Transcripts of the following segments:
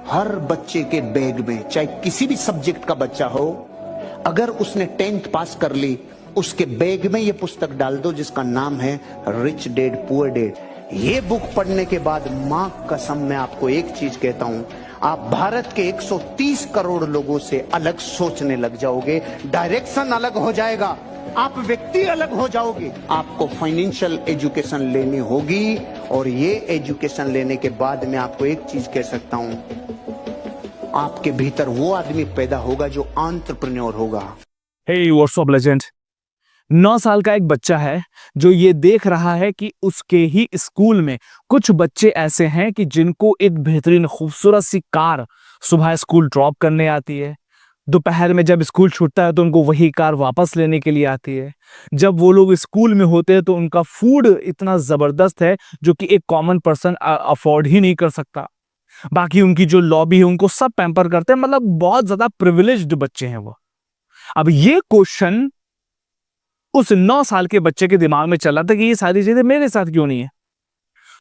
हर बच्चे के बैग में, चाहे किसी भी सब्जेक्ट का बच्चा हो, अगर उसने 10th पास कर ली, उसके बैग में ये पुस्तक डाल दो जिसका नाम है रिच डैड पुअर डैड। ये बुक पढ़ने के बाद मां कसम मैं आपको एक चीज कहता हूं, आप भारत के 130 करोड़ लोगों से अलग सोचने लग जाओगे, डायरेक्शन अलग हो जाएगा, आप व्यक्ति अलग हो जाओगे। आपको फाइनेंशियल एजुकेशन लेनी होगी, और ये एजुकेशन लेने के बाद मैं आपको एक चीज कह सकता हूं, आपके भीतर वो आदमी पैदा होगा जो एंटरप्रेन्योर होगा। Hey what's up legend. 9 साल का एक बच्चा है जो ये देख रहा है कि उसके ही स्कूल में कुछ बच्चे ऐसे हैं कि जिनको एक बेहतरीन खूबसूरत सी कार सुबह स्कूल ड्रॉप करने आती है, दोपहर में जब स्कूल छूटता है तो उनको वही कार वापस लेने के लिए आती है, जब वो लोग स्कूल में होते हैं तो उनका फूड इतना जबरदस्त है जो कि एक कॉमन पर्सन अफोर्ड ही नहीं कर सकता। बाकी उनकी जो लॉबी है उनको सब पैम्पर करते हैं, मतलब बहुत ज्यादा प्रिविलेज्ड बच्चे हैं वो। अब ये क्वेश्चन उस 9 साल के बच्चे के दिमाग में चला था कि ये सारी चीजें मेरे साथ क्यों नहीं है।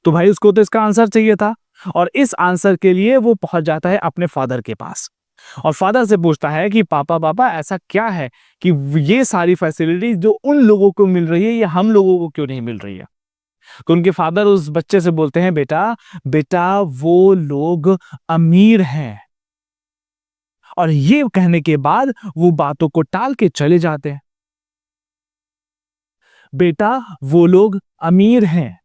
तो भाई उसको तो इसका आंसर चाहिए था, और इस आंसर के लिए वो पहुंच जाता है अपने फादर के पास और फादर से पूछता है कि पापा पापा ऐसा क्या है कि ये सारी फैसिलिटी जो उन लोगों को मिल रही है ये हम लोगों को क्यों नहीं मिल रही है। तो उनके फादर उस बच्चे से बोलते हैं, बेटा बेटा वो लोग अमीर हैं। और ये कहने के बाद वो बातों को टाल के चले जाते हैं। बेटा वो लोग अमीर हैं।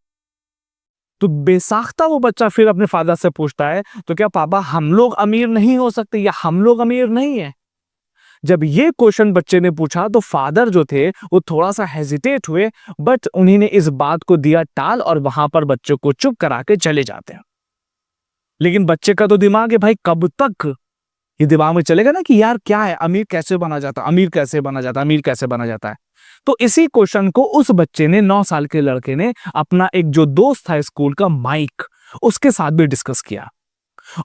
तो बेसाख्ता वो बच्चा फिर अपने फादर से पूछता है, तो क्या पापा हम लोग अमीर नहीं हो सकते या हम लोग अमीर नहीं है? जब ये क्वेश्चन बच्चे ने पूछा तो फादर जो थे वो थोड़ा सा हेजिटेट हुए, बट उन्होंने इस बात को दिया टाल और वहां पर बच्चों को चुप करा के चले जाते हैं। लेकिन बच्चे का तो दिमाग है भाई, कब तक ये दिमाग में चलेगा ना कि यार क्या है, अमीर कैसे बना जाता, अमीर कैसे बना जाता, अमीर कैसे बना जाता है। तो इसी क्वेश्चन को उस बच्चे ने, 9 साल के लड़के ने, अपना एक जो दोस्त था स्कूल का माइक, उसके साथ भी डिस्कस किया।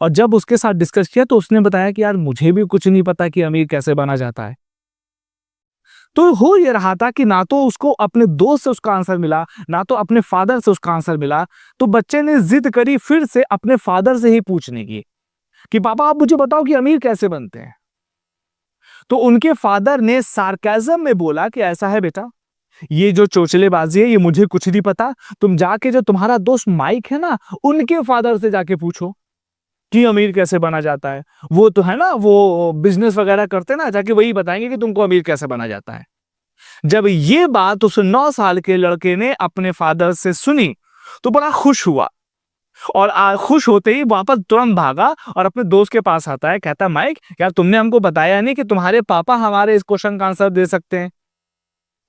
और जब उसके साथ डिस्कस किया तो उसने बताया कि यार मुझे भी कुछ नहीं पता कि अमीर कैसे बना जाता है। तो हो ये रहा था कि ना तो उसको अपने दोस्त से उसका आंसर मिला, ना तो अपने फादर से उसका आंसर मिला। तो बच्चे ने जिद करी फिर से अपने फादर से ही पूछने की कि पापा आप मुझे बताओ कि अमीर कैसे बनते हैं। तो उनके फादर ने सार्केज्म में बोला कि ऐसा है बेटा, ये जो चोचलेबाजी है ये मुझे कुछ नहीं पता, तुम जाके जो तुम्हारा दोस्त माइक है ना उनके फादर से जाके पूछो कि अमीर कैसे बना जाता है। वो तो है ना, वो बिजनेस वगैरह करते ना, जाके वही बताएंगे कि तुमको अमीर कैसे बना जाता है। जब ये बात उस 9 साल के लड़के ने अपने फादर से सुनी तो बड़ा खुश हुआ, और खुश होते ही वापस तुरंत भागा और अपने दोस्त के पास आता है, कहता माइक यार तुमने हमको बताया नहीं कि तुम्हारे पापा हमारे इस क्वेश्चन का आंसर दे सकते हैं।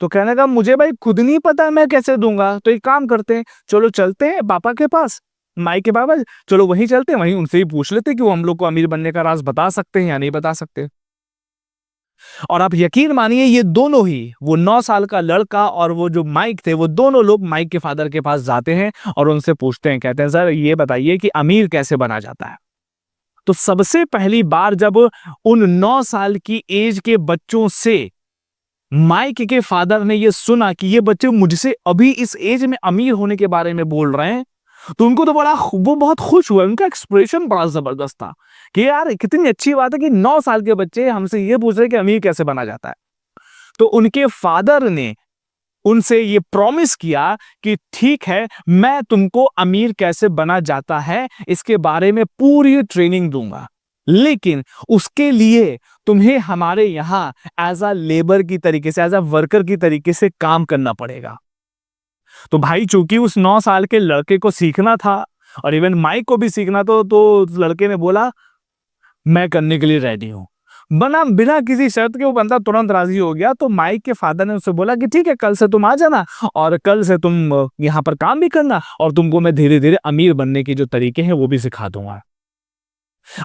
तो कहने का मुझे भाई खुद नहीं पता मैं कैसे दूंगा, तो एक काम करते हैं, चलो चलते हैं पापा के पास, माइक के पापा, चलो वहीं चलते हैं, वहीं उनसे ही पूछ लेते हैं कि वो हम लोग को अमीर बनने का राज बता सकते हैं या नहीं बता सकते। और आप यकीन मानिए ये दोनों ही, वो 9 साल का लड़का और वो जो माइक थे, वो दोनों लोग माइक के फादर के पास जाते हैं और उनसे पूछते हैं, कहते हैं सर ये बताइए कि अमीर कैसे बना जाता है। तो सबसे पहली बार जब उन 9 साल की एज के बच्चों से माइक के फादर ने ये सुना कि ये बच्चे मुझसे अभी इस एज में अमीर होने के बारे में बोल रहे हैं, तो उनको तो वो बहुत खुश हुआ। उनका एक्सप्रेशन बड़ा जबरदस्त था कि यार कितनी अच्छी बात है कि 9 साल के बच्चे हमसे ये पूछ रहे हैं कि अमीर कैसे बना जाता है। तो उनके फादर ने उनसे ये प्रॉमिस किया कि ठीक है मैं तुमको अमीर कैसे बना जाता है इसके बारे में पूरी ट्रेनिंग दूंगा, लेकिन उसके लिए तुम्हें हमारे यहाँ एज अ लेबर की तरीके से, एज अ वर्कर की तरीके से काम करना पड़ेगा। तो भाई चूंकि उस 9 साल के लड़के को सीखना था और इवन माइक को भी सीखना, तो लड़के ने बोला मैं करने के लिए रेडी हूं। बिना किसी शर्त के वो बंदा तुरंत राजी हो गया। तो माइक के फादर ने उससे बोला कि ठीक है कल से तुम आ जाना और कल से तुम यहाँ पर काम भी करना और तुमको मैं धीरे धीरे अमीर बनने के जो तरीके हैं वो भी सिखा दूंगा।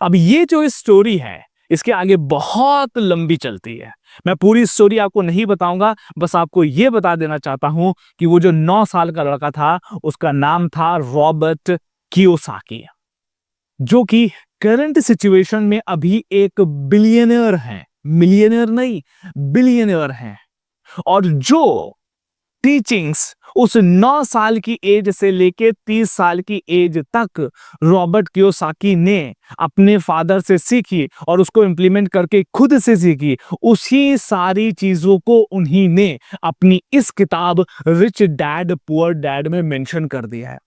अब ये जो स्टोरी है इसके आगे बहुत लंबी चलती है, मैं पूरी स्टोरी आपको नहीं बताऊंगा, बस आपको ये बता देना चाहता हूं कि वो जो 9 साल का लड़का था उसका नाम था रॉबर्ट कियोसाकी, जो कि करंट सिचुएशन में अभी एक बिलियनर है, मिलियनर नहीं बिलियनर है, और जो टीचिंग्स उस 9 साल की एज से लेके 30 साल की एज तक रॉबर्ट कियोसाकी ने अपने फादर से सीखी और उसको इंप्लीमेंट करके खुद से सीखी। उसी सारी चीजों को उन्हीं ने अपनी इस किताब रिच डैड पुअर डैड में मेंशन कर दिया है।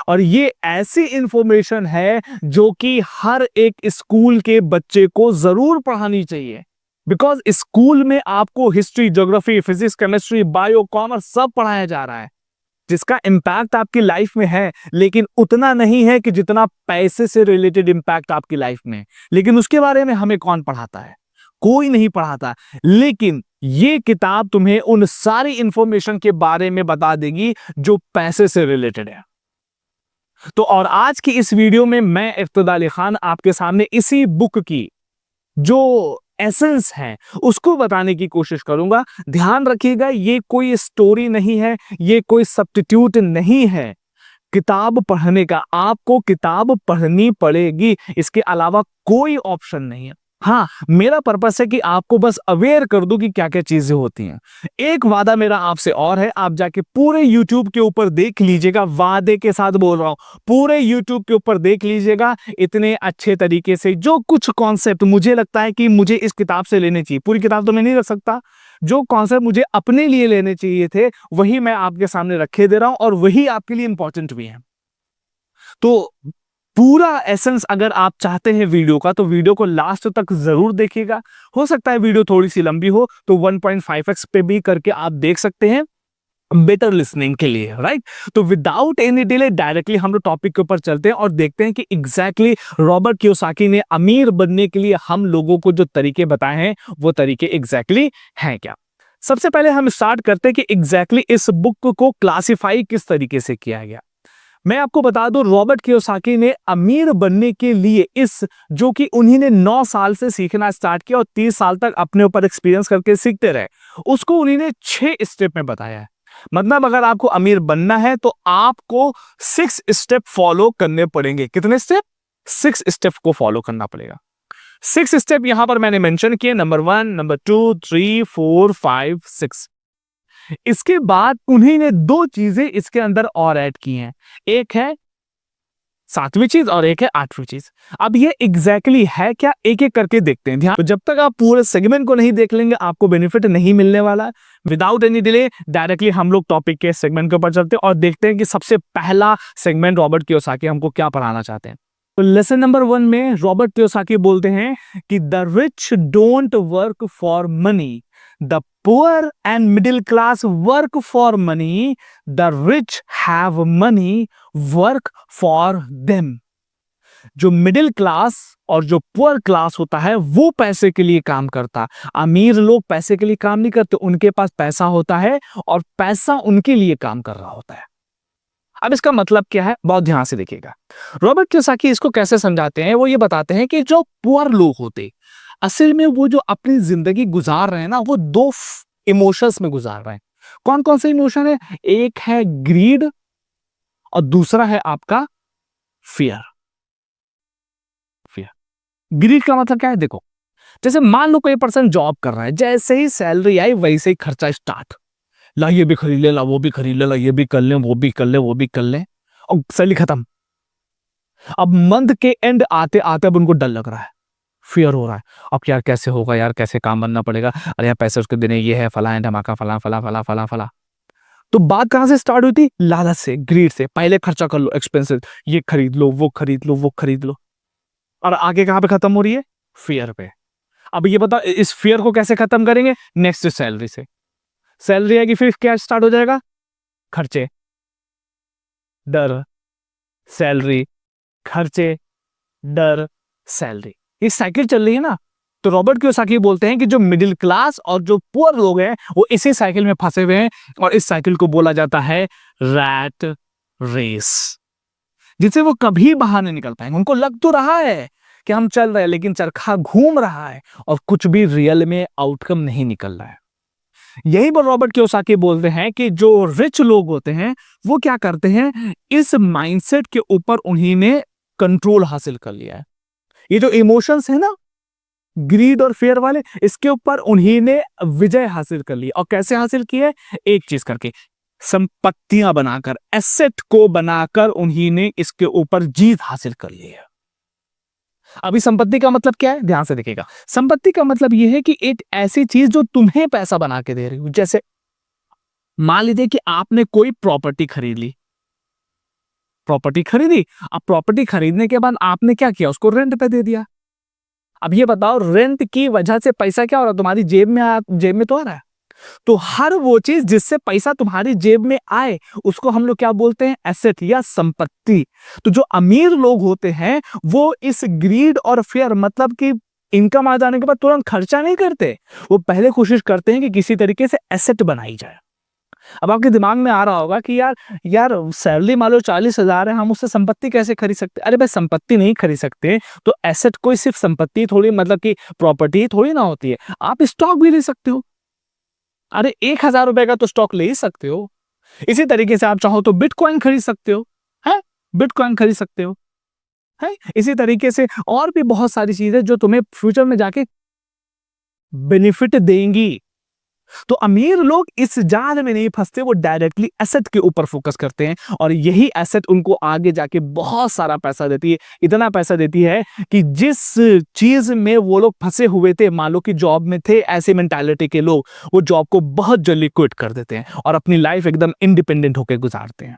और ये ऐसी इंफॉर्मेशन है जो कि हर एक स्कूल के बच्चे को जरूर पढ़ानी चाहिए, बिकॉज स्कूल में आपको history, geography, physics, chemistry, bio, commerce सब पढ़ाया जा रहा है, जिसका इम्पैक्ट आपकी लाइफ में है, लेकिन उतना नहीं है कि जितना पैसे से रिलेटेड इम्पैक्ट आपकी लाइफ में। लेकिन उसके बारे में हमें कौन पढ़ाता है? कोई नहीं पढ़ाता। लेकिन ये किताब तुम्हें उन सारी इंफॉर्मेशन के बारे में बता देगी जो पैसे से रिलेटेड है। तो और आज की इस वीडियो में मैं इर्तदा अली खान आपके सामने इसी बुक की जो एसेंस है उसको बताने की कोशिश करूंगा। ध्यान रखिएगा, ये कोई स्टोरी नहीं है, ये कोई सब्स्टिट्यूट नहीं है किताब पढ़ने का। आपको किताब पढ़नी पड़ेगी, इसके अलावा कोई ऑप्शन नहीं है। हाँ, मेरा पर्पस है कि आपको बस अवेयर कर दूं कि क्या क्या चीजें होती हैं। एक वादा मेरा आपसे और है, आप जाके पूरे YouTube के ऊपर देख लीजिएगा, वादे के साथ बोल रहा हूं, पूरे YouTube के ऊपर देख लीजिएगा इतने अच्छे तरीके से। जो कुछ कॉन्सेप्ट मुझे लगता है कि मुझे इस किताब से लेने चाहिए, पूरी किताब तो मैं नहीं रख सकता, जो कॉन्सेप्ट मुझे अपने लिए लेने चाहिए थे वही मैं आपके सामने रखे दे रहा हूं, और वही आपके लिए इंपॉर्टेंट भी है। तो पूरा एसेंस अगर आप चाहते हैं वीडियो का, तो वीडियो को लास्ट तक जरूर देखिएगा। हो सकता है वीडियो थोड़ी सी लंबी हो, तो 1.5x पे भी करके आप देख सकते हैं बेटर लिसनिंग के लिए, राइट। तो विदाउट एनी डिले डायरेक्टली हम लोग टॉपिक के ऊपर चलते हैं और देखते हैं कि एग्जैक्टली रॉबर्ट कियोसाकी ने अमीर बनने के लिए हम लोगों को जो तरीके बताए हैं वो तरीके एग्जैक्टली हैं क्या। सबसे पहले हम स्टार्ट करते हैं कि एग्जैक्टली इस बुक को क्लासिफाई किस तरीके से किया गया। मैं आपको बता दूं, रॉबर्ट कियोसाकी ने अमीर बनने के लिए इस जो कि उन्हीं ने 9 साल से सीखना स्टार्ट किया और 30 साल तक अपने ऊपर एक्सपीरियंस करके सीखते रहे, उसको उन्हीं ने 6 स्टेप में बताया है। मतलब अगर आपको अमीर बनना है तो आपको 6 स्टेप फॉलो करने पड़ेंगे। कितने स्टेप? 6 स्टेप को फॉलो करना पड़ेगा। 6 स्टेप यहां पर मैंने मेंशन किए, नंबर 1, नंबर 2, 3, 4, 5, 6। इसके बाद उन्हीं ने 2 चीजें इसके अंदर और ऐड की हैं, एक है 7वीं चीज और एक है 8वीं चीज। अब ये एग्जैक्टली है क्या, एक एक करके देखते हैं। ध्यान, तो जब तक आप पूरे सेगमेंट को नहीं देख लेंगे आपको बेनिफिट नहीं मिलने वाला। विदाउट एनी डिले डायरेक्टली हम लोग टॉपिक के सेगमेंट के ऊपर चलते हैं और देखते हैं कि सबसे पहला सेगमेंट रॉबर्ट कियोसाकी हमको क्या पढ़ाना चाहते हैं। तो लेसन नंबर 1 में रॉबर्ट कियोसाकी बोलते हैं कि the rich don't work for money, the poor and middle class work for money, the rich have money work for them. जो मिडिल क्लास और जो पुअर क्लास होता है वो पैसे के लिए काम करता। अमीर लोग पैसे के लिए काम नहीं करते, उनके पास पैसा होता है और पैसा उनके लिए काम कर रहा होता है। अब इसका मतलब क्या है, बहुत ध्यान से देखिएगा। रॉबर्ट कियोसाकी इसको कैसे समझाते हैं, वो ये बताते हैं कि जो पुअर लोग होते असल में वो जो अपनी जिंदगी गुजार रहे हैं ना, वो 2 इमोशंस में गुजार रहे हैं। कौन कौन से इमोशन है? एक है ग्रीड और दूसरा है आपका फियर। फियर, ग्रीड का मतलब क्या है? देखो, जैसे मान लो कोई पर्सन जॉब कर रहा है, जैसे ही सैलरी आई वैसे ही खर्चा स्टार्ट, ला ये भी खरीद ले, ला वो भी खरीद ले, ला ये भी कर ले, वो भी कर ले, वो भी कर ले, और सैलरी खत्म। अब मंथ के एंड आते आते अब उनको डर लग रहा है, फियर हो रहा है, अब यार कैसे होगा, यार कैसे काम बनना पड़ेगा, अरे यार पैसे उसके देने, ये है फला है धमाका, फला फला फला फला फला। तो बात कहां से स्टार्ट हुई थी? लालच से, ग्रीड से। पहले खर्चा कर लो, एक्सपेंसिव, ये खरीद लो, वो खरीद लो, वो खरीद लो, और आगे कहां पे खत्म हो रही है? फियर पे। अब ये बताओ इस फियर को कैसे खत्म करेंगे? नेक्स्ट सैलरी से। सैलरी आएगी फिर क्या स्टार्ट हो जाएगा? खर्चे, डर, सैलरी, खर्चे, डर, सैलरी, ये साइकिल चल रही है ना। तो रॉबर्ट कियोसाकी बोलते हैं कि जो मिडिल क्लास और जो पुअर लोग हैं वो इसी साइकिल में फंसे हुए हैं, और इस साइकिल को बोला जाता है रैट रेस, जिससे वो कभी बाहर नहीं निकल पाएंगे। उनको लग तो रहा है कि हम चल रहे हैं, लेकिन चरखा घूम रहा है और कुछ भी रियल में आउटकम नहीं निकल रहा है। यही पर रॉबर्ट कियोसाकी बोलते हैं कि जो रिच लोग होते हैं वो क्या करते हैं, इस माइंडसेट के ऊपर उन्हीं ने कंट्रोल हासिल कर लिया है। ये जो इमोशंस है ना, ग्रीड और फेयर वाले, इसके ऊपर उन्हीं ने विजय हासिल कर ली। और कैसे हासिल की है? एक चीज करके, संपत्तियां बनाकर, एसेट को बनाकर उन्हीं ने इसके ऊपर जीत हासिल कर ली है। अभी संपत्ति का मतलब क्या है, ध्यान से देखिएगा। संपत्ति का मतलब यह है कि एक ऐसी चीज जो तुम्हें पैसा बना के दे रही हो। जैसे मान लीजिए कि आपने कोई प्रॉपर्टी खरीद ली, प्रॉपर्टी खरीदी, अब प्रॉपर्टी खरीदने के बाद आपने क्या किया, उसको रेंट पे दे दिया। अब ये बताओ, रेंट की वजह से पैसा क्या हो रहा है, तुम्हारी जेब में तो आ रहा है। तो हर वो चीज जिससे पैसा तुम्हारी जेब में आए उसको हम लोग क्या बोलते हैं, एसेट या संपत्ति। तो जो अमीर लोग होते हैं वो इस ग्रीड और फेयर, मतलब कि इनकम आ जाने के बाद तुरंत खर्चा नहीं करते, वो पहले कोशिश करते हैं कि किसी तरीके से एसेट बनाई जाए। अब आपके दिमाग में आ रहा होगा कि यार सैलरी मान लो 40,000 है, हम उससे संपत्ति कैसे खरीद सकते। अरे भाई, संपत्ति नहीं खरीद सकते तो एसेट कोई सिर्फ संपत्ति थोड़ी, मतलब कि प्रॉपर्टी थोड़ी ना होती है। आप स्टॉक भी ले सकते हो। अरे 1,000 रुपए का तो स्टॉक ले ही सकते हो। इसी तरीके से आप चाहो तो बिटकॉइन खरीद सकते हो, है, बिटकॉइन खरीद सकते हो, है। इसी तरीके से और भी बहुत सारी चीजें जो तुम्हें फ्यूचर में जाके बेनिफिट देंगी। तो अमीर लोग इस जाल में नहीं फंसते, वो डायरेक्टली एसेट के ऊपर फोकस करते हैं और यही एसेट उनको आगे जाके बहुत सारा पैसा देती है। इतना पैसा देती है कि जिस चीज में वो लोग फंसे हुए थे, मान लो कि जॉब में थे, ऐसे मेंटालिटी के लोग वो जॉब को बहुत जल्दी क्विट कर देते हैं और अपनी लाइफ एकदम इंडिपेंडेंट होकर गुजारते हैं।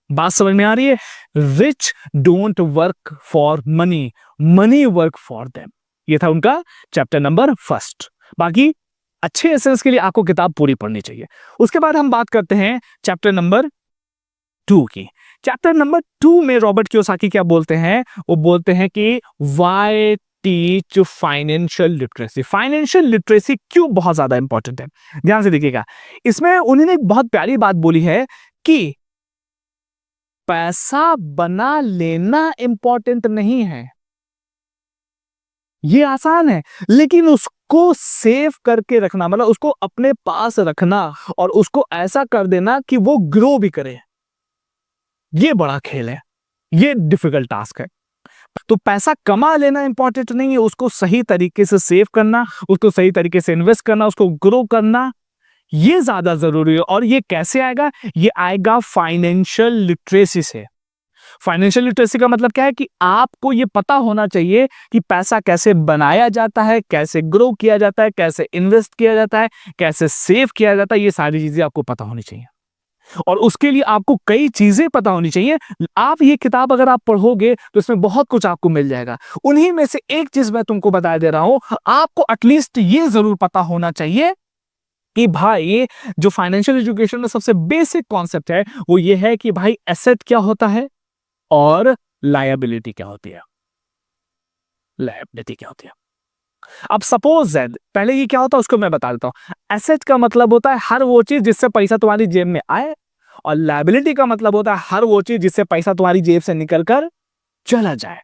बात समझ में आ रही है? Rich don't work for money, money work for them. ये था उनका चैप्टर नंबर 1। बाकी अच्छे एसेंस के लिए आपको किताब पूरी पढ़नी चाहिए। उसके बाद हम बात करते हैं चैप्टर नंबर 2 की। चैप्टर नंबर 2 में रॉबर्ट कियोसाकी क्या बोलते हैं, वो बोलते हैं कि why teach financial literacy. Financial literacy क्यों बहुत ज्यादा इंपॉर्टेंट है, ध्यान से देखिएगा। इसमें उन्होंने एक बहुत प्यारी बात बोली है कि पैसा बना लेना इंपॉर्टेंट नहीं है, ये आसान है, लेकिन उसको सेव करके रखना, मतलब उसको अपने पास रखना और उसको ऐसा कर देना कि वो ग्रो भी करे, ये बड़ा खेल है, ये डिफिकल्ट टास्क है। तो पैसा कमा लेना इंपॉर्टेंट नहीं है, उसको सही तरीके से सेव करना, उसको सही तरीके से इन्वेस्ट करना, उसको ग्रो करना, ये ज्यादा जरूरी है। और ये कैसे आएगा, ये आएगा फाइनेंशियल लिटरेसी से। फाइनेंशियल लिटरेसी का मतलब क्या है कि आपको ये पता होना चाहिए कि पैसा कैसे बनाया जाता है, कैसे ग्रो किया जाता है, कैसे इन्वेस्ट किया जाता है, कैसे सेव किया जाता है, ये सारी चीजें आपको पता होनी चाहिए। और उसके लिए आपको कई चीजें पता होनी चाहिए। आप ये किताब अगर आप पढ़ोगे तो इसमें बहुत कुछ आपको मिल जाएगा। उन्हीं में से एक चीज मैं तुमको बता दे रहा हूं, आपको एटलीस्ट ये जरूर पता होना चाहिए कि भाई जो फाइनेंशियल एजुकेशन में सबसे बेसिक कॉन्सेप्ट है वो ये है कि भाई एसेट क्या होता है और लायबिलिटी क्या होती है। लायबिलिटी क्या होती है, अब सपोज पहले ये क्या होता है उसको मैं बता देता हूं। एसेट का मतलब होता है हर वो चीज जिससे पैसा तुम्हारी जेब में आए, और लायबिलिटी का मतलब होता है हर वो चीज जिससे पैसा तुम्हारी जेब से निकलकर चला जाए।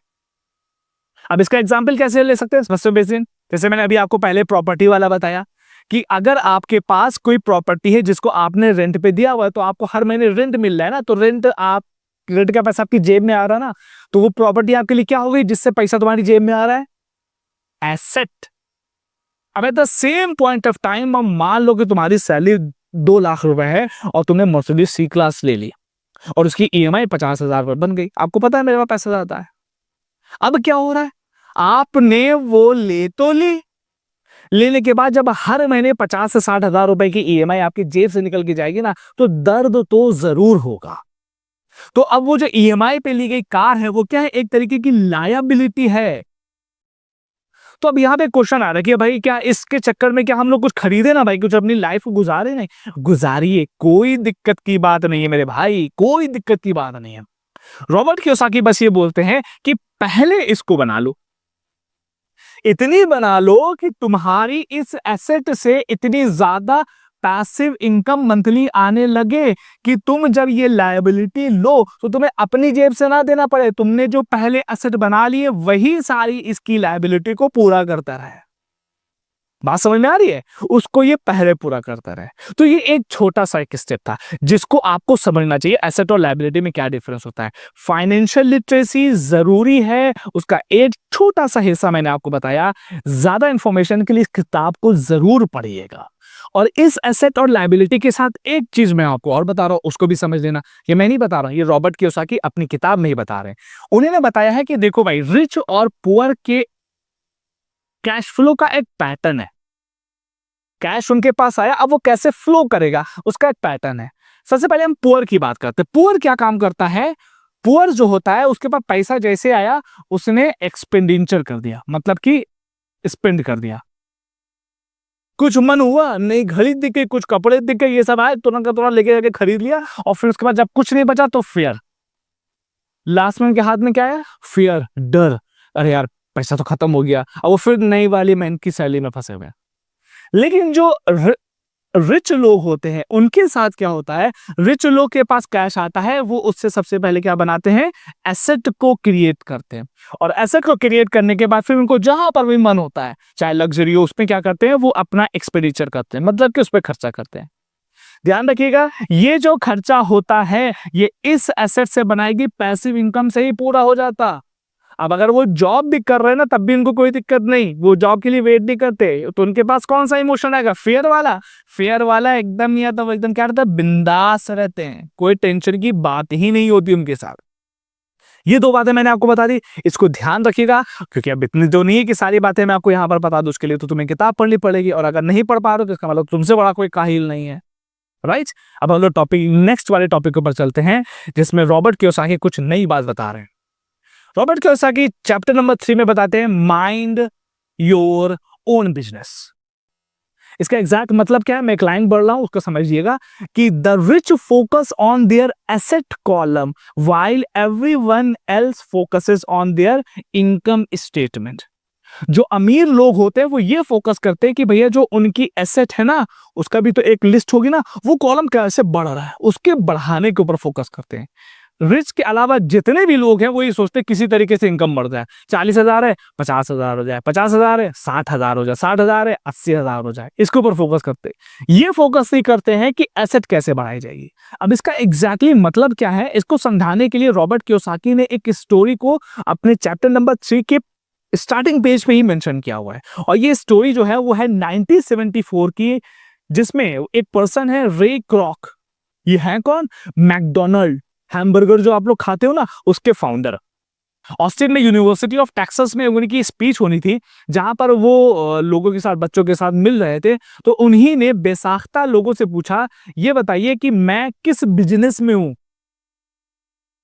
अब इसका एग्जाम्पल कैसे ले सकते हैं, सबसे बेसिक, जैसे मैंने अभी आपको पहले प्रॉपर्टी वाला बताया कि अगर आपके पास कोई प्रॉपर्टी है जिसको आपने रेंट पे दिया हुआ है, तो आपको हर महीने रेंट मिल रहा है ना, तो रेंट का पैसा आपकी जेब में आ रहा है ना, तो वो प्रॉपर्टी आपके लिए क्या हो गई, जिससे पैसा तुम्हारी जेब में आ रहा है, एसेट। अब at the same point of time हम मान लो कि तुम्हारी सैलरी 2 लाख रुपए है और तुमने मर्सिडीज सी क्लास ले ली और उसकी ईएमआई 50,000 रुपए बन गई। आपको पता है मेरे पास पैसा ज्यादा है। अब क्या हो रहा है, आपने वो ले तो ली, लेने के बाद जब हर महीने 50 से 60,000 रुपए की ईएमआई आपकी जेब से निकल के जाएगी ना, तो दर्द तो जरूर होगा। तो अब वो जो ईएमआई पे ली गई कार है वो क्या है, एक तरीके की लायबिलिटी है। तो अब यहाँ पे क्वेश्चन आ रहा है कि भाई क्या इसके चक्कर में क्या हम लोग कुछ खरीदे ना भाई, कुछ अपनी लाइफ को गुजारे नहीं, गुजारिए, कोई दिक्कत की बात नहीं है मेरे भाई, कोई दिक्कत की बात नहीं है। रॉबर्ट कियोसाकी बस ये बोलते हैं कि पहले इसको बना लो, इतनी बना लो कि तुम्हारी इस एसेट से इतनी ज्यादा पैसिव इनकम मंथली आने लगे कि तुम जब ये लायबिलिटी लो तो तुम्हें अपनी जेब से ना देना पड़े, तुमने जो पहले एसेट बना लिए वही सारी इसकी लायबिलिटी को पूरा करता रहे। बात समझ में आ रही है, उसको ये पहले पूरा करता रहे। तो ये एक छोटा सा एक स्टेप था जिसको आपको समझना चाहिए, एसेट और लायबिलिटी में क्या डिफरेंस होता है। फाइनेंशियल लिटरेसी जरूरी है, उसका एक छोटा सा हिस्सा मैंने आपको बताया। ज्यादा इंफॉर्मेशन के लिए इस किताब को जरूर पढ़िएगा। और इस एसेट और लायबिलिटी के साथ एक चीज मैं आपको और बता रहा हूं, उसको भी समझ लेना। ये मैं नहीं बता रहा हूं, ये रॉबर्ट कियोसाकी अपनी किताब में ही बता रहे हैं। उन्होंने बताया है कि देखो भाई, रिच और पुअर के कैश फ्लो का एक पैटर्न है। कैश उनके पास आया, अब वो कैसे फ्लो करेगा उसका एक पैटर्न है। सबसे पहले हम पुअर की बात करते हैं। पुअर क्या काम करता है? पुअर जो होता है उसके पास पैसा जैसे आया उसने एक्सपेंडिचर कर दिया, मतलब कि स्पेंड कर दिया। कुछ मन हुआ, नई घड़ी दिख गई, कुछ कपड़े दिख गए, ये सब आए, तुरंत का तुरंत लेके जाके खरीद लिया। और फिर उसके बाद जब कुछ नहीं बचा तो फियर, लास्ट में उनके हाथ में क्या आया? फियर, डर। अरे यार पैसा तो खत्म हो गया। अब वो फिर नई वाली मैन की सैलरी में फंसे हुए हैं। लेकिन जो रिच लोग होते हैं उनके साथ क्या होता है? रिच लोग के पास कैश आता है, वो उससे सबसे पहले क्या बनाते हैं? एसेट को क्रिएट करते हैं। और एसेट को क्रिएट करने के बाद फिर उनको जहां पर भी मन होता है, चाहे लग्जरी हो, उसमें क्या करते हैं? वो अपना एक्सपेंडिचर करते हैं, मतलब कि उस पर खर्चा करते हैं। ध्यान रखिएगा, ये जो खर्चा होता है ये इस एसेट से बनाएगी पैसिव इनकम से ही पूरा हो जाता। अब अगर वो जॉब भी कर रहे हैं ना तब भी उनको कोई दिक्कत नहीं, वो जॉब के लिए वेट नहीं करते, तो उनके पास कौन सा इमोशन आएगा? फेयर वाला। फेयर वाला एकदम, या तो एकदम क्या रहता है? बिंदास रहते हैं, कोई टेंशन की बात ही नहीं होती उनके साथ। ये दो बातें मैंने आपको बता दी, इसको ध्यान रखिएगा, क्योंकि अब इतनी तो नहीं है कि सारी बातें मैं आपको यहाँ पर बता दूं। उसके लिए तो तुम्हें किताब पढ़नी पड़ेगी, और अगर नहीं पढ़ पा रहे हो तो इसका मतलब तुमसे बड़ा कोई काहिल नहीं है, राइट? अब हम लोग टॉपिक, नेक्स्ट वाले टॉपिक के ऊपर चलते हैं, जिसमें रॉबर्ट कियोसाकी कुछ नई बात बता रहे हैं। रॉबर्ट कियोसाकी चैप्टर नंबर 3 में बताते हैं माइंड योर ओन बिजनेस। इसका एग्जैक्ट मतलब क्या है? मैं एक लाइन बढ़ रहा हूं, उसको समझिएगा कि the rich focus on their asset column while everyone else focuses on their income statement. जो अमीर लोग होते हैं वो ये फोकस करते हैं कि भैया जो उनकी एसेट है ना, उसका भी तो एक लिस्ट होगी ना, वो कॉलम कैसे बढ़ रहा है उसके बढ़ाने के ऊपर फोकस करते हैं। रिच के अलावा जितने भी लोग हैं वो ये सोचते हैं किसी तरीके से इनकम बढ़ जाए। 40,000 है 50,000 हो जाए, 50,000 है 60,000 हो जाए, 60,000 है 80,000 हो जाए, इसके ऊपर फोकस करते हैं। ये फोकस नहीं करते हैं कि एसेट कैसे बढ़ाई जाएगी। अब इसका एग्जैक्टली मतलब क्या है, इसको समझाने के लिए रॉबर्ट कियोसाकी ने एक स्टोरी को अपने चैप्टर नंबर 3 के स्टार्टिंग पेज पे ही मेंशन किया हुआ है। और ये स्टोरी जो है वो है 1974 की, जिसमें एक पर्सन है रे क्रॉक। ये है कौन? मैकडोनल्ड हैमबर्गर जो आप लोग खाते हो ना, उसके फाउंडर। ऑस्टिन में यूनिवर्सिटी ऑफ टेक्सास में उनकी स्पीच होनी थी, जहां पर वो लोगों के साथ, बच्चों के साथ मिल रहे थे। तो उन्हीं ने बेसाख्ता लोगों से पूछा, ये बताइए कि मैं किस बिजनेस में हूं।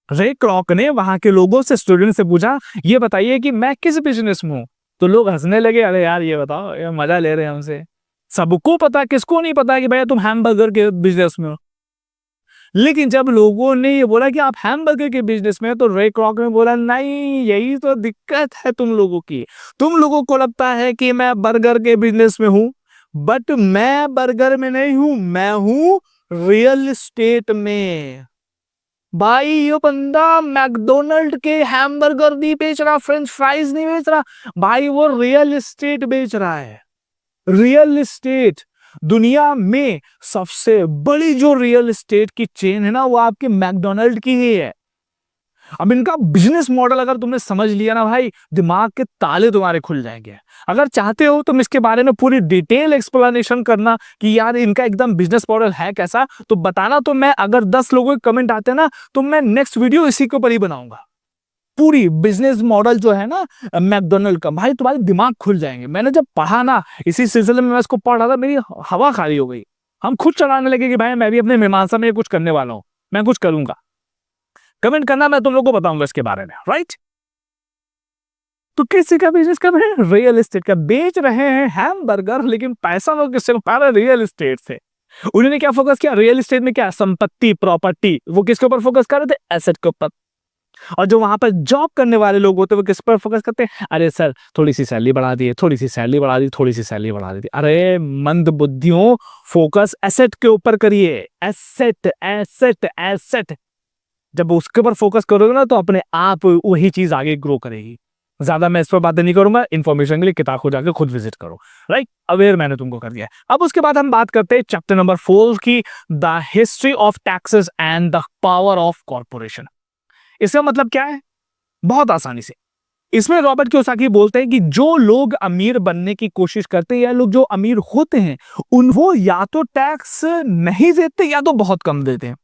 रे क्रॉक ने वहां के लोगों से, स्टूडेंट से पूछा, ये बताइए कि मैं किस बिजनेस में हूं। तो लोग हंसने लगे, अरे यार ये बताओ, ये मजा ले रहे हैं हमसे। सबको पता, किसको नहीं पता कि भैया तुम हैमबर्गर के बिजनेस में हो। लेकिन जब लोगों ने ये बोला कि आप हैमबर्गर के बिजनेस में हो, तो रे क्रॉक ने बोला, नहीं यही तो दिक्कत है तुम लोगों की। तुम लोगों को लगता है कि मैं बर्गर के बिजनेस में हूं, बट मैं बर्गर में नहीं हूं, मैं हूं रियल एस्टेट में। भाई ये बंदा मैकडोनल्ड के हैमबर्गर नहीं बेच रहा, फ्रेंच फ्राइज नहीं बेच रहा, भाई वो रियल एस्टेट बेच रहा है। रियल एस्टेट दुनिया में सबसे बड़ी जो रियल एस्टेट की चेन है ना, वो आपके मैकडोनल्ड की ही है। अब इनका बिजनेस मॉडल अगर तुमने समझ लिया ना भाई, दिमाग के ताले तुम्हारे खुल जाएंगे। अगर चाहते हो तुम इसके बारे में पूरी डिटेल एक्सप्लेनेशन करना कि यार इनका एकदम बिजनेस मॉडल है कैसा, तो बताना। तो मैं, अगर 10 लोगों के कमेंट आते ना, तो मैं नेक्स्ट वीडियो इसी के ऊपर ही बनाऊंगा। पूरी बिजनेस मॉडल जो है ना मैकडोनल्ड का, भाई तुम्हारे दिमाग खुल जाएंगे। मैंने जब पढ़ा ना, इसी सिलसिले में मैं इसको पढ़ रहा था, मेरी हवा खाली हो गई। हम खुद चलाने लगे कि भाई मैं भी अपने मीमांसा में कुछ करने वाला हूं, मैं कुछ करूंगा। कमेंट करना, मैं तुम लोगों को बताऊंगा इसके बारे में, राइट? तो किसी का बिजनेस कर रहे हैं? रियल एस्टेट का। बेच रहे हैं हैमबर्गर, लेकिन पैसा वो किससे पा रहे? रियल एस्टेट से। उन्होंने क्या फोकस किया? रियल एस्टेट में क्या? संपत्ति, प्रॉपर्टी। वो किसके ऊपर फोकस कर रहे थे? एसेट के ऊपर। और जो वहां पर जॉब करने वाले लोग होते हैं वो किस पर फोकस करते हैं? अरे सर थोड़ी सी सैलरी बढ़ा दी, थोड़ी सी सैलरी बढ़ा दी, थोड़ी सी सैलरी बढ़ा दी। अरे मंद बुद्धियों, फोकस एसेट के ऊपर करिए। Asset, asset, asset. जब उसके ऊपर फोकस करोगे ना, तो अपने आप वही चीज आगे ग्रो करेगी। ज्यादा मैं इस पर बातें नहीं करूंगा, इन्फॉर्मेशन के लिए किताब को जाकर खुद विजिट करो, राइट? अवेयर मैंने तुमको कर दिया। अब उसके बाद हम बात करते हैं चैप्टर नंबर 4 की, the history of taxes and the power of corporation. इसका मतलब क्या है? बहुत आसानी से, इसमें रॉबर्ट कियोसाकी बोलते हैं कि जो लोग अमीर बनने की कोशिश करते हैं या लोग जो अमीर होते हैं वो या तो टैक्स नहीं देते या तो बहुत कम देते हैं।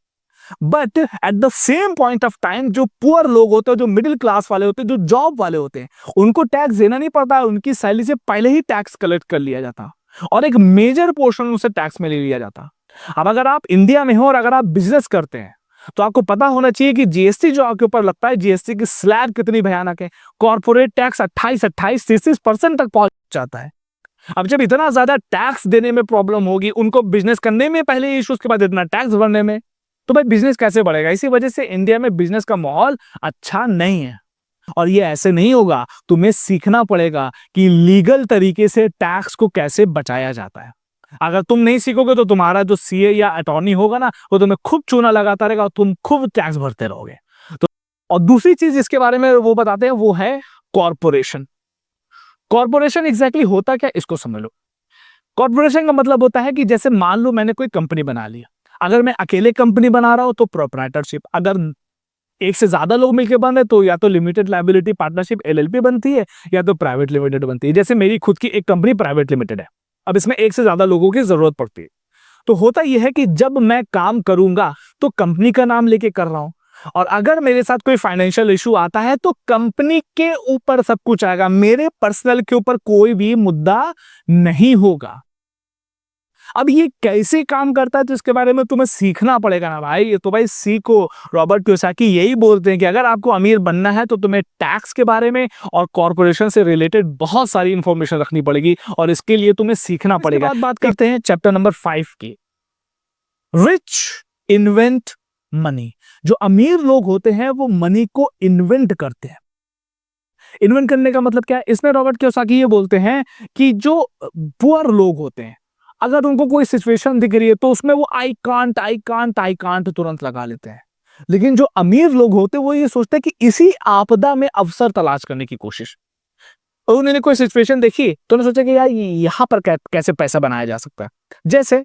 But at the same point of time जो पुअर लोग होते हैं, जो मिडिल क्लास वाले होते हैं, जो जॉब वाले होते हैं, उनको टैक्स देना नहीं पड़ता है, उनकी सैलरी से पहले ही टैक्स कलेक्ट कर लिया जाता और एक मेजर पोर्शन उनसे टैक्स में ले लिया जाता। अब अगर आप इंडिया में हो और अगर आप बिजनेस करते हैं तो आपको पता होना चाहिए कि जीएसटी जो आपके ऊपर लगता है, जीएसटी की स्लैब कितनी भयानक है। कॉर्पोरेट टैक्स 28-30% तक पहुंच जाता है। अब जब इतना ज्यादा टैक्स देने में प्रॉब्लम होगी उनको, बिजनेस करने में पहले इश्यूज के बाद इतना टैक्स भरने में, तो भाई बिजनेस कैसे बढ़ेगा। इसी वजह से इंडिया में बिजनेस का माहौल अच्छा नहीं है और ये ऐसे नहीं होगा। तुम्हें सीखना पड़ेगा कि लीगल तरीके से टैक्स को कैसे बचाया जाता है। अगर तुम नहीं सीखोगे तो तुम्हारा जो सीए या अटॉर्नी होगा ना, वो तुम्हें खूब चूना लगाता रहेगा और तुम खूब टैक्स भरते रहोगे। तो और दूसरी चीज इसके बारे में वो बताते हैं वो है कॉर्पोरेशन। कॉर्पोरेशन एग्जैक्टली होता क्या, इसको समझ लो। कॉर्पोरेशन का मतलब होता है कि जैसे मान लो मैंने कोई कंपनी बना लिया, अगर मैं अकेले कंपनी बना रहा हूं तो प्रोप्राइटरशिप, अगर एक से ज्यादा लोग मिलकर बन रहे तो या तो लिमिटेड लायबिलिटी पार्टनरशिप एलएलपी बनती है या तो प्राइवेट लिमिटेड बनती है। जैसे मेरी खुद की एक कंपनी प्राइवेट लिमिटेड है, अब इसमें एक से ज्यादा लोगों की जरूरत पड़ती है। तो होता यह है कि जब मैं काम करूंगा तो कंपनी का नाम लेके कर रहा हूं और अगर मेरे साथ कोई फाइनेंशियल इशू आता है तो कंपनी के ऊपर सब कुछ आएगा, मेरे पर्सनल के ऊपर कोई भी मुद्दा नहीं होगा। अब ये कैसे काम करता है तो इसके बारे में तुम्हें सीखना पड़ेगा ना भाई। तो भाई सीखो। रॉबर्ट कियोसाकी यही बोलते हैं कि अगर आपको अमीर बनना है तो तुम्हें टैक्स के बारे में और कॉर्पोरेशन से रिलेटेड बहुत सारी इंफॉर्मेशन रखनी पड़ेगी और इसके लिए तुम्हें सीखना पड़ेगा। बात करते हैं चैप्टर नंबर 5 की, रिच इन्वेंट मनी। जो अमीर लोग होते हैं वो मनी को इन्वेंट करते हैं। इन्वेंट करने का मतलब क्या है, इसमें रॉबर्ट कियोसाकी ये बोलते हैं कि जो पुअर लोग होते हैं अगर उनको कोई सिचुएशन दिख रही है तो उसमें वो आई कांट तुरंत लगा लेते हैं। लेकिन जो अमीर लोग होते हैं वो ये सोचते हैं कि इसी आपदा में अवसर तलाश करने की कोशिश। और उन्होंने कोई सिचुएशन देखी तो उन्होंने सोचा कि यार यहाँ पर कैसे पैसा बनाया जा सकता है। जैसे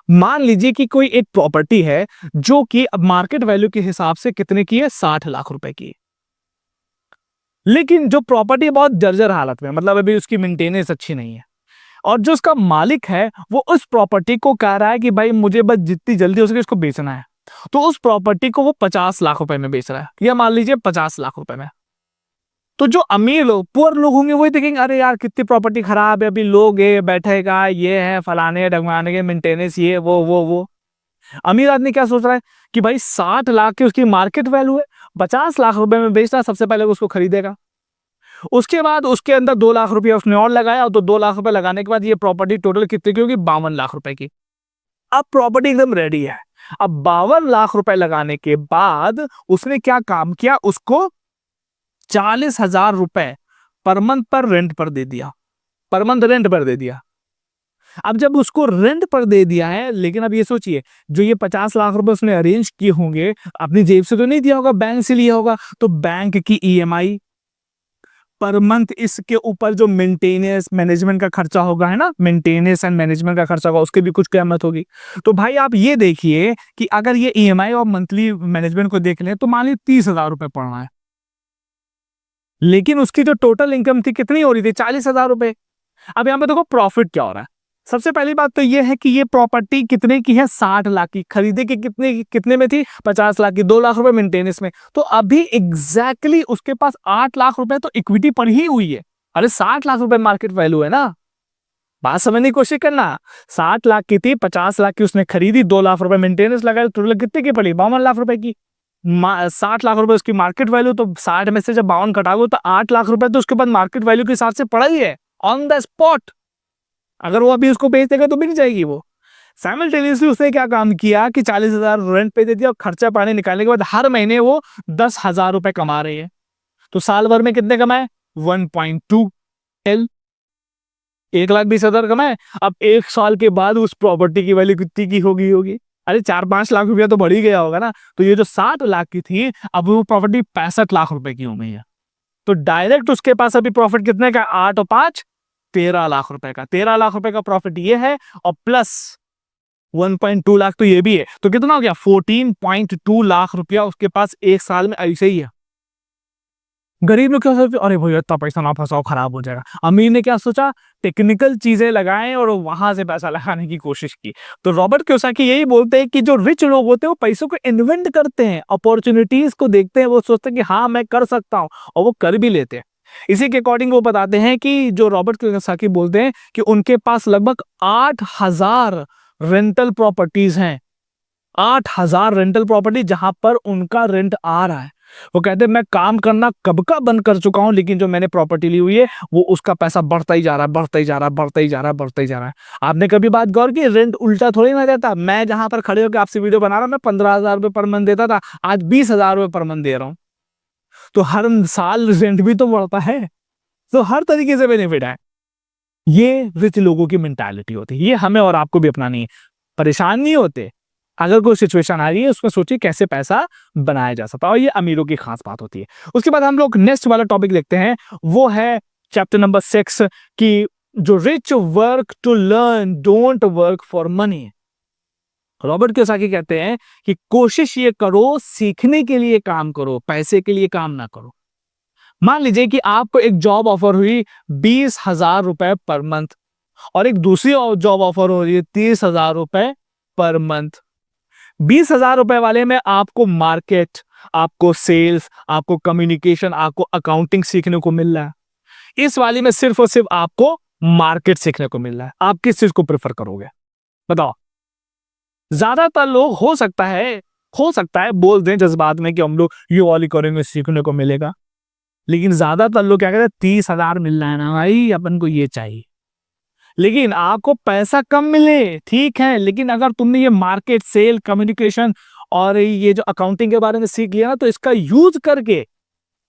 मान लीजिए कि कोई एक प्रॉपर्टी है जो कि अब मार्केट वैल्यू के हिसाब से कितने की है, 60 लाख रुपए की। लेकिन जो प्रॉपर्टी बहुत जर्जर हालत में, मतलब अभी उसकी मेंटेनेंस अच्छी नहीं है और जो उसका मालिक है वो उस प्रॉपर्टी को कह रहा है कि भाई मुझे बस जितनी जल्दी हो सके इसको बेचना है, तो उस प्रॉपर्टी को वो 50 लाख रुपए में बेच रहा है, या मान लीजिए 50 लाख रुपए में। तो जो अमीर लोग, पुअर लोग होंगे वही देखेंगे अरे यार कितनी प्रॉपर्टी खराब है, अभी लोग ये बैठेगा, ये है फलाने डगवाने के मेंटेनेंस, ये वो। अमीर आदमी क्या सोच रहा है कि भाई 60 लाख की उसकी मार्केट वैल्यू है, 50 लाख रुपए में बेचना, सबसे पहले उसको खरीदेगा। उसके बाद उसके अंदर 2 लाख रुपया उसने और लगाया, तो 2 लाख रुपए लगाने के बाद ये प्रॉपर्टी टोटल कितने की होगी, 52 लाख रुपए की। अब प्रॉपर्टी एकदम रेडी है। अब 52 लाख रुपए लगाने के बाद उसने क्या काम किया, उसको 40,000 रुपए पर मंथ पर रेंट पर दे दिया, पर मंथ रेंट पर दे दिया। अब जब उसको रेंट पर दे दिया है, लेकिन अब ये सोचिए जो ये 50 लाख रुपए उसने अरेंज किए होंगे अपनी जेब से तो नहीं दिया होगा, बैंक से लिया होगा, तो बैंक की ईएमआई पर मंथ, इसके ऊपर जो मेंटेनेंस मैनेजमेंट का खर्चा होगा, है ना, मेंटेनेंस एंड मैनेजमेंट का खर्चा होगा, उसकी भी कुछ कीमत होगी। तो भाई आप ये देखिए कि अगर ये ईएमआई और मंथली मैनेजमेंट को देख लें तो मान लीजिए 30,000 रुपए पड़ रहा है, लेकिन उसकी जो टोटल इनकम थी कितनी हो रही थी, 40,000 रुपए। अब यहाँ पे देखो प्रॉफिट क्या हो रहा है। सबसे पहली बात तो ये है कि ये प्रॉपर्टी कितने की है, 60 लाख की, खरीदे की कितने में थी, 50 लाख की, 2 लाख रुपए मेंटेनेंस में। तो अभी एग्जैक्टली उसके पास 8 लाख रुपए तो इक्विटी पर ही हुई है। अरे 60 लाख रुपए मार्केट वैल्यू है ना, बात समझने की कोशिश करना। 60 लाख की थी, 50 लाख की उसने खरीदी, 2 लाख रुपए मेंटेनेंस लगाया, टोटल कितने की पड़ी, 52 लाख रुपए की। 60 लाख रुपए उसकी मार्केट वैल्यू, तो 60 में से जब 52 घटाओगे तो 8 लाख रुपए तो उसके बाद मार्केट वैल्यू के हिसाब से पड़ा ही है ऑन द स्पॉट। अगर वो अभी उसको बेच देगा तो मिल जाएगी वो। साइमल्टेनियसली उसने क्या काम किया कि 40,000 रेंट पे दे दिया और खर्चा पानी निकालने के बाद हर महीने वो 10,000 रुपए कमा रही है। तो साल भर में कितने कमाए, 1.2 एल, 1,20,000 कमाए। अब एक साल के बाद उस प्रॉपर्टी की वैल्यू कितनी की होगी, अरे 4-5 लाख रुपया तो बढ़ ही गया होगा ना। तो ये जो 60 लाख की थी अब वो प्रॉपर्टी 65 लाख रुपए की हो गई है। तो डायरेक्ट उसके पास अभी प्रॉफिट कितने का, 8 और 5 13 लाख रुपए का। 13 लाख रुपए का प्रॉफिट ये है और प्लस 1.2 लाख तो ये भी है, तो कितना हो गया, 14.2 लाख रुपया उसके पास एक साल में ऐसे ही है। गरीब लोग क्या सोचते, अरे भैया इतना पैसा ना फंसाओ, खराब हो जाएगा। अमीर ने क्या सोचा, टेक्निकल चीजें लगाएं और वहां से पैसा लगाने की कोशिश की। तो रॉबर्ट कियोसाकी यही बोलते हैं कि जो रिच लोग होते हैं वो पैसों को इन्वेंट करते हैं, अपॉर्चुनिटीज को देखते हैं, वो सोचते हैं कि हाँ मैं कर सकता हूँ, और वो कर भी लेते हैं। इसी के अकॉर्डिंग वो बताते हैं कि जो रॉबर्ट कियोसाकी बोलते हैं कि उनके पास लगभग 8,000 रेंटल प्रॉपर्टीज हैं। 8,000 रेंटल प्रॉपर्टी जहां पर उनका रेंट आ रहा है। वो कहते हैं मैं काम करना कब का बंद कर चुका हूं, लेकिन जो मैंने प्रॉपर्टी ली हुई है वो उसका पैसा बढ़ता ही जा रहा है, बढ़ता ही जा रहा है, बढ़ता ही जा रहा है, बढ़ता ही जा रहा है। आपने कभी बात गौर की, रेंट उल्टा थोड़ी ना देता। मैं जहां पर खड़े होकर आपसे वीडियो बना रहा हूं, मैं 15,000 रुपये पर मंथ देता था, आज 20,000 रुपये पर मंथ दे रहा हूं। तो हर साल रेंट भी तो बढ़ता है। तो हर तरीके से बेनिफिट है। ये रिच लोगों की मेंटालिटी होती है, ये हमें और आपको भी अपनानी है। परेशान नहीं होते, अगर कोई सिचुएशन आ रही है उसमें सोचिए कैसे पैसा बनाया जा सकता है, और ये अमीरों की खास बात होती है। उसके बाद हम लोग नेक्स्ट वाला टॉपिक देखते हैं, वो है चैप्टर नंबर 6 कि जो rich work to learn, don't work for money. Robert Kiyosaki कहते हैं कि कोशिश ये करो, सीखने के लिए काम करो, पैसे के लिए काम ना करो। मान लीजिए कि आपको एक जॉब ऑफर हुई 20,000 रुपए पर मंथ, और एक दूसरी जॉब ऑफर हो रही है 30,000 रुपए पर मंथ। 20,000 रुपए वाले में आपको मार्केट, आपको सेल्स, आपको कम्युनिकेशन, आपको अकाउंटिंग सीखने को मिल रहा है। इस वाली में सिर्फ और सिर्फ आपको मार्केट सीखने को मिल रहा है। आप किस चीज को प्रेफर करोगे, बताओ? ज्यादातर लोग हो सकता है बोल दें जज्बात में कि हम लोग ये वाली करेंगे, सीखने को मिलेगा। लेकिन ज्यादातर लोग क्या कहते हैं, 30,000 मिल रहा है ना भाई, अपन को ये चाहिए। लेकिन आपको पैसा कम मिले ठीक है, लेकिन अगर तुमने ये मार्केट, सेल, कम्युनिकेशन और ये जो अकाउंटिंग के बारे में सीख लिया ना, तो इसका यूज करके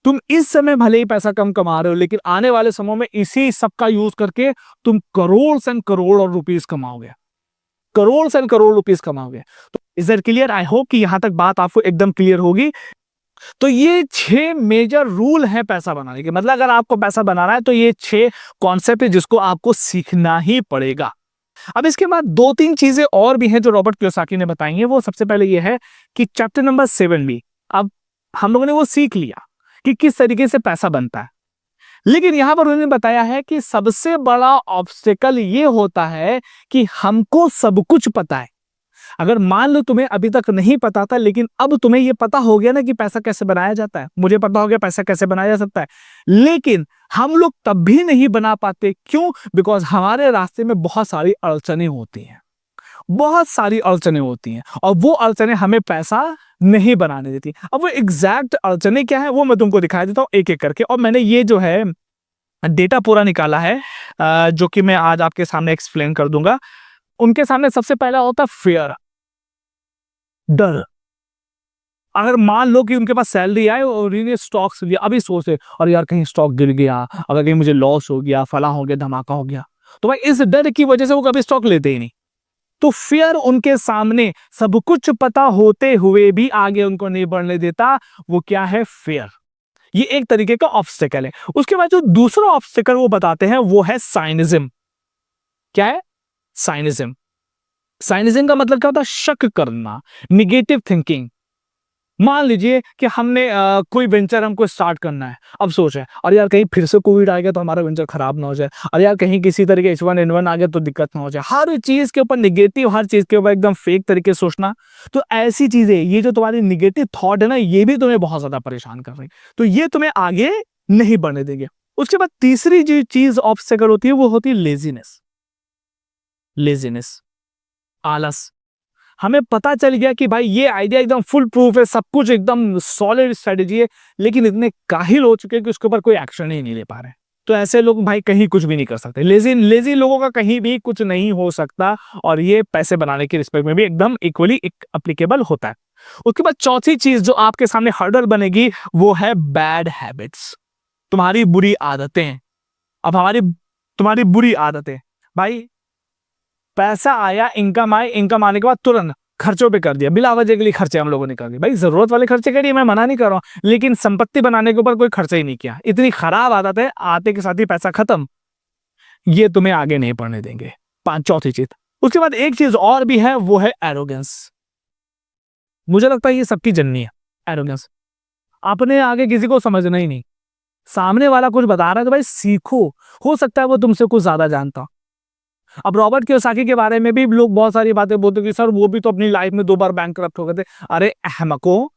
तुम इस समय भले ही पैसा कम कमा रहे हो, लेकिन आने वाले समय में इसी सब का यूज करके तुम करोड़ एंड करोड़ और रुपीस कमाओगे, करोड़ एंड करोड़ रुपीस कमाओगे। तो is that clear? I hope कि यहां तक बात आपको एकदम क्लियर होगी। तो ये 6 मेजर रूल है पैसा बनाने के, मतलब अगर आपको पैसा बनाना है तो ये 6 कॉन्सेप्ट है जिसको आपको सीखना ही पड़ेगा। अब इसके बाद 2-3 चीजें और भी हैं जो रॉबर्ट कियोसाकी ने बताई हैं। वो सबसे पहले ये है कि चैप्टर नंबर 7 भी, अब हम लोगों ने वो सीख लिया कि किस तरीके से पैसा बनता है, लेकिन यहां पर उन्होंने बताया है कि सबसे बड़ा ऑब्स्टेकल ये होता है कि हमको सब कुछ पता है। अगर मान लो तुम्हें अभी तक नहीं पता था, लेकिन अब तुम्हें यह पता हो गया ना कि पैसा कैसे बनाया जाता है, मुझे पता हो गया पैसा कैसे बनाया जा सकता है, लेकिन हम लोग तब भी नहीं बना पाते। क्यों? बिकॉज हमारे रास्ते में बहुत सारी अड़चने होती हैं, बहुत सारी अड़चने होती हैं, और वो अड़चने हमें पैसा नहीं बनाने देती। अब वो एग्जैक्ट अड़चने क्या है वो मैं तुमको दिखा देता हूं एक एक करके। और मैंने ये जो है डेटा पूरा निकाला है, जो कि मैं आज आपके सामने एक्सप्लेन कर दूंगा। उनके सामने सबसे पहला होता है फियर, डर। अगर मान लो कि उनके पास सैलरी आए और इन्हें स्टॉक्स लिया, अभी सोचे और यार कहीं स्टॉक गिर गया, अगर कहीं मुझे लॉस हो गया, फला हो गया, धमाका हो गया, तो भाई इस डर की वजह से वो कभी स्टॉक लेते ही नहीं। तो फियर उनके सामने सब कुछ पता होते हुए भी आगे उनको नहीं बढ़ने देता। वो क्या है? फियर। ये एक तरीके का ऑब्स्टेकल है। उसके बाद जो दूसरा ऑब्स्टेकल वो बताते हैं वो है साइनिज्म। क्या है? साइनिज्म। साइनिज्म का मतलब क्या होता है? शक करना, निगेटिव थिंकिंग। मान लीजिए कि हमने कोई वेंचर हमको स्टार्ट करना है, अब सोच है और यार कहीं फिर से कोविड आ गया तो हमारा वेंचर खराब ना हो जाए, और यार कहीं किसी तरीके H1N1 आ गया तो दिक्कत ना हो जाए। हर चीज के ऊपर निगेटिव, हर चीज के ऊपर एकदम फेक तरीके से सोचना। तो ऐसी चीजें, ये जो तुम्हारी निगेटिव थॉट है ना, ये भी तुम्हें बहुत ज्यादा परेशान कर रही, तो ये तुम्हें आगे नहीं बढ़ने देंगे। उसके बाद तीसरी जो चीज ऑब्स्टेकल होती है वो होती है लेजीनेस। लेजीनेस, आलस। हमें पता चल गया कि भाई ये आइडिया एकदम फुल प्रूफ है, सब कुछ एकदम सॉलिड स्ट्रेटेजी है, लेकिन इतने काहिल हो चुके हैं कि उसके ऊपर कोई एक्शन ही नहीं ले पा रहे। तो ऐसे लोग भाई कहीं कुछ भी नहीं कर सकते। लेजी लोगों का कहीं भी कुछ नहीं हो सकता, और ये पैसे बनाने के रिस्पेक्ट में भी एकदम इक्वली एप्लीकेबल होता है। उसके बाद चौथी चीज जो आपके सामने हर्डल बनेगी वो है बैड हैबिट्स, तुम्हारी बुरी आदतें। अब तुम्हारी बुरी आदतें, भाई पैसा आया, इनकम आई, इनकम आने के बाद तुरंत खर्चों पे कर दिया, बिला वजह के लिए खर्चे हम लोगों ने कर दिए। भाई जरूरत वाले खर्चे करिए, मैं मना नहीं कर रहा हूं, लेकिन संपत्ति बनाने के ऊपर कोई खर्चा ही नहीं किया। इतनी खराब आदत है, आते के साथ ही पैसा खत्म। ये तुम्हें आगे नहीं बढ़ने देंगे। चौथी चीज। उसके बाद एक चीज और भी है, वो है एरोगेंस। मुझे लगता है ये सबकी जननी है, एरोगेंस। अपने आगे किसी को समझना ही नहीं। सामने वाला कुछ बता रहा है तो भाई सीखो, हो सकता है वो तुमसे कुछ ज्यादा जानता हो। अब रॉबर्ट कियोसाकी के बारे में भी लोग बहुत सारी बातें बोलते हैं कि सर वो भी तो अपनी लाइफ में 2 बार बैंकरप्ट हो गए थे। अरे अहमको,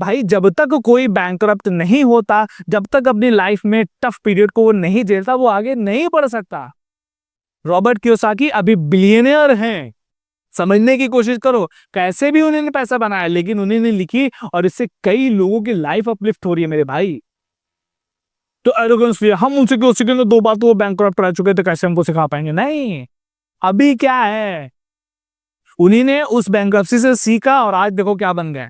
भाई जब तक कोई बैंकरप्ट नहीं होता, जब तक अपनी लाइफ में टफ पीरियड को वो नहीं झेलता, वो आगे नहीं बढ़ सकता। रॉबर्ट कियोसाकी अभी बिलियनियर हैं, समझने की कोशिश करो कैसे भी उन्होंने पैसा बनाया, लेकिन उन्होंने लिखी और इससे कई लोगों की लाइफ अपलिफ्ट हो रही है मेरे भाई। तो एरोगेंस हम उनसे क्यों सीखेंगे, 2 बार तो वो बैंकरप्ट रह चुके थे, कैसे हमको सिखा पाएंगे? नहीं, अभी क्या है, उन्हीं ने उस बैंकरप्सी से सीखा और आज देखो क्या बन गए।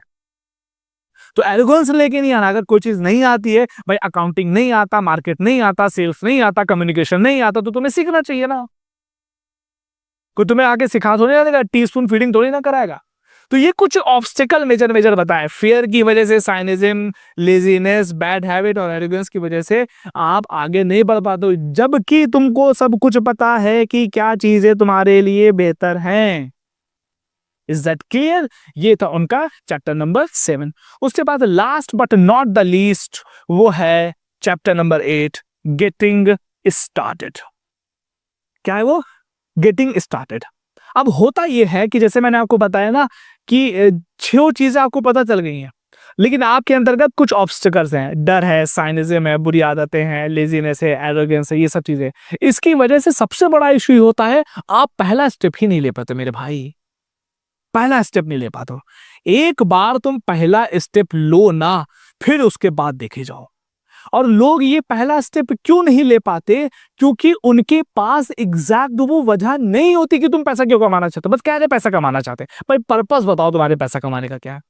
तो एरोगेंस लेके नहीं आना। अगर कोई चीज नहीं आती है भाई, अकाउंटिंग नहीं आता, मार्केट नहीं आता, सेल्स नहीं आता, कम्युनिकेशन नहीं आता, तो तुम्हें सीखना चाहिए ना। कोई तुम्हें आके सिखा थोड़ी ना देगा, टीस्पून फीडिंग थोड़ी ना कराएगा। तो ये कुछ ऑब्स्टिकल मेजर बताए, फियर की वजह से, साइनिज्म, लेजीनेस, बैड हैबिट और एरोगेंस की वजह से आप आगे नहीं बढ़ पाते हो, जबकि तुमको सब कुछ पता है कि क्या चीजें तुम्हारे लिए बेहतर हैं। Is that clear? ये था उनका चैप्टर नंबर 7। उसके बाद last but not the least वो है चैप्टर नंबर 8, गेटिंग स्टार्टेड। क्या है वो? Getting started. अब होता यह है कि जैसे मैंने आपको बताया ना कि 6 चीजें आपको पता चल गई हैं, लेकिन आपके अंतर्गत कुछ ऑब्स्टिकल्स हैं, डर है, साइनिज्म है, बुरी आदतें हैं, लेजीनेस है, एरोगेंस है, ये सब चीजें। इसकी वजह से सबसे बड़ा इशू होता है, आप पहला स्टेप ही नहीं ले पाते मेरे भाई, पहला स्टेप नहीं ले पाते हो। एक बार तुम पहला स्टेप लो ना, फिर उसके बाद देखे जाओ। और लोग ये पहला स्टेप क्यों नहीं ले पाते? क्योंकि उनके पास एग्जैक्ट वो वजह नहीं होती कि तुम पैसा क्यों कमाना चाहते हो। बस कह रहे पैसा कमाना चाहते हैं, भाई पर्पस बताओ तुम्हारे पैसा कमाने का क्या है,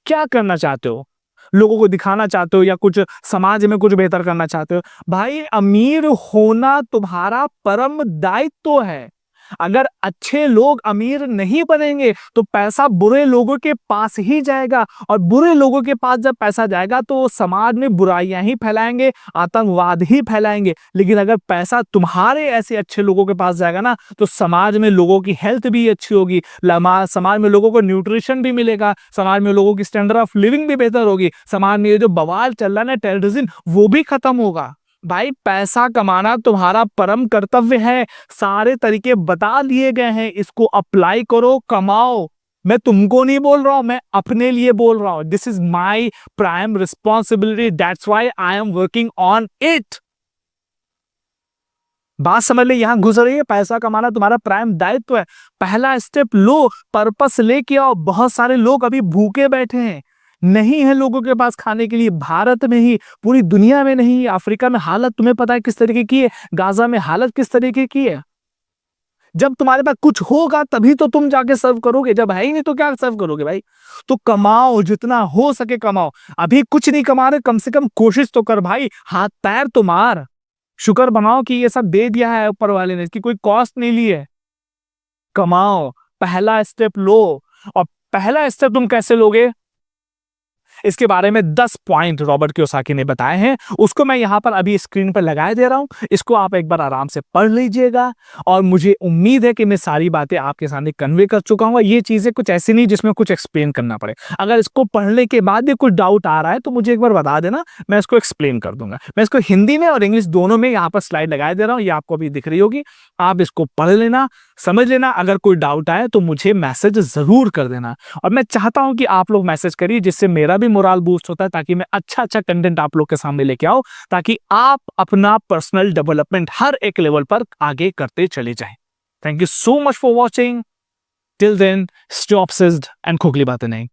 क्या करना चाहते हो? लोगों को दिखाना चाहते हो या कुछ समाज में कुछ बेहतर करना चाहते हो? भाई अमीर होना तुम्हारा परम दायित्व है। अगर अच्छे लोग अमीर नहीं बनेंगे तो पैसा बुरे लोगों के पास ही जाएगा, और बुरे लोगों के पास जब पैसा जाएगा तो समाज में बुराइयां ही फैलाएंगे, आतंकवाद ही फैलाएंगे। लेकिन अगर पैसा तुम्हारे ऐसे अच्छे लोगों के पास जाएगा ना, तो समाज में लोगों की हेल्थ भी अच्छी होगी, समाज में लोगों को न्यूट्रिशन भी मिलेगा, समाज में लोगों की स्टैंडर्ड ऑफ लिविंग भी बेहतर होगी, समाज में ये जो बवाल चल रहा है ना, टेररिज्म, वो भी खत्म होगा। भाई पैसा कमाना तुम्हारा परम कर्तव्य है, सारे तरीके बता दिए गए हैं, इसको अप्लाई करो, कमाओ। मैं तुमको नहीं बोल रहा हूं, मैं अपने लिए बोल रहा हूं। This is my prime responsibility, that's why I am working on it. बात समझ ले, यहां घुस रही है, पैसा कमाना तुम्हारा प्राइम दायित्व है। पहला स्टेप लो, पर्पस लेके आओ। बहुत सारे लोग अभी भूखे बैठे हैं, नहीं है लोगों के पास खाने के लिए, भारत में ही, पूरी दुनिया में नहीं, अफ्रीका में हालत तुम्हें पता है किस तरीके की है, गाजा में हालत किस तरीके की है। जब तुम्हारे पास कुछ होगा तभी तो तुम जाके सर्व करोगे, जब है ही नहीं तो क्या सर्व करोगे भाई? तो कमाओ, जितना हो सके कमाओ। अभी कुछ नहीं कमा रहे, कम से कम कोशिश तो कर भाई, हाथ पैर तो मार, शुक्र बनाओ कि ये सब दे दिया है ऊपर वाले ने, इसकी कोई कॉस्ट नहीं ली है। कमाओ, पहला स्टेप लो। और पहला स्टेप तुम कैसे लोगे, इसके बारे में 10 पॉइंट रॉबर्ट कियोसाकी ने बताए हैं, उसको मैं यहां पर अभी स्क्रीन पर लगाए दे रहा हूं। इसको आप एक बार आराम से पढ़ लीजिएगा, और मुझे उम्मीद है कि मैं सारी बातें आपके सामने कन्वे कर चुका हूं। ये चीजें कुछ ऐसी नहीं जिसमें कुछ एक्सप्लेन करना पड़े। अगर इसको पढ़ने के बाद भी कुछ डाउट आ रहा है तो मुझे एक बार बता देना, मैं इसको एक्सप्लेन कर दूंगा। मैं इसको हिंदी में और इंग्लिश दोनों में यहाँ पर स्लाइड लगाए दे रहा हूँ, ये आपको अभी दिख रही होगी। आप इसको पढ़ लेना, समझ लेना। अगर कोई डाउट आए तो मुझे मैसेज जरूर कर देना, और मैं चाहता हूं कि आप लोग मैसेज करिए, जिससे मेरा भी मोराल बूस्ट होता है, ताकि मैं अच्छा कंटेंट आप लोग के सामने लेके आऊं, ताकि आप अपना पर्सनल डेवलपमेंट हर एक लेवल पर आगे करते चले जाएं। Thank you so much for watching. Till then, stay obsessed and खोखली बातें नहीं।